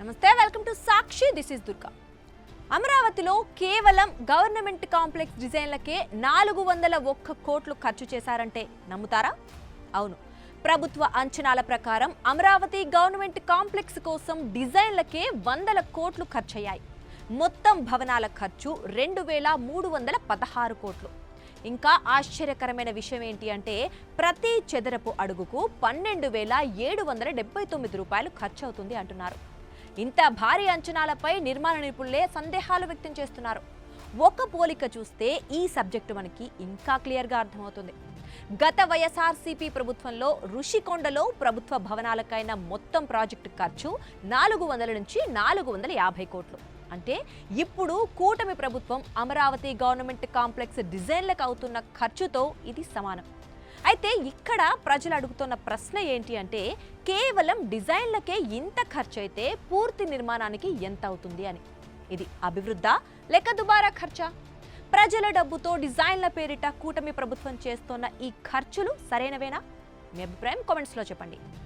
నమస్తే, welcome to Sakshi. This is Durga. అమరావతిలో కేవలం గవర్నమెంట్ కాంప్లెక్స్ డిజైన్లకే 401 కోట్లు ఖర్చు చేశారంటే నమ్ముతారా? అవును, ప్రభుత్వ అంచనాల ప్రకారం అమరావతి గవర్నమెంట్ కాంప్లెక్స్ కోసం డిజైన్లకే 100 కోట్లు ఖర్చయ్యాయి. మొత్తం భవనాల ఖర్చు 2316 కోట్లు. ఇంకా ఆశ్చర్యకరమైన విషయం ఏంటి అంటే ప్రతి చదరపు అడుగుకు 12,779 రూపాయలు ఖర్చు అవుతుంది అంటున్నారు. ఇంత భారీ అంచనాలపై నిర్మాణ నిపుణులే సందేహాలు వ్యక్తం చేస్తున్నారు. ఒక పోలిక చూస్తే ఈ సబ్జెక్టు మనకి ఇంకా క్లియర్గా అర్థమవుతుంది. గత వైఎస్ఆర్సీపీ ప్రభుత్వంలో ఋషికొండలో ప్రభుత్వ భవనాలకైన మొత్తం ప్రాజెక్టు ఖర్చు 400 నుంచి 450 కోట్లు. అంటే ఇప్పుడు కూటమి ప్రభుత్వం అమరావతి గవర్నమెంట్ కాంప్లెక్స్ డిజైన్లకు అవుతున్న ఖర్చుతో ఇది సమానం. అయితే ఇక్కడ ప్రజలు అడుగుతున్న ప్రశ్న ఏంటి అంటే కేవలం డిజైన్లకే ఇంత ఖర్చు అయితే పూర్తి నిర్మాణానికి ఎంత అవుతుంది అని. ఇది అభివృద్ధా లేక దుబారా ఖర్చా? ప్రజల డబ్బుతో డిజైన్ల పేరిట కూటమి ప్రభుత్వం చేస్తున్న ఈ ఖర్చులు సరైనవేనా? మీ అభిప్రాయం కామెంట్స్లో చెప్పండి.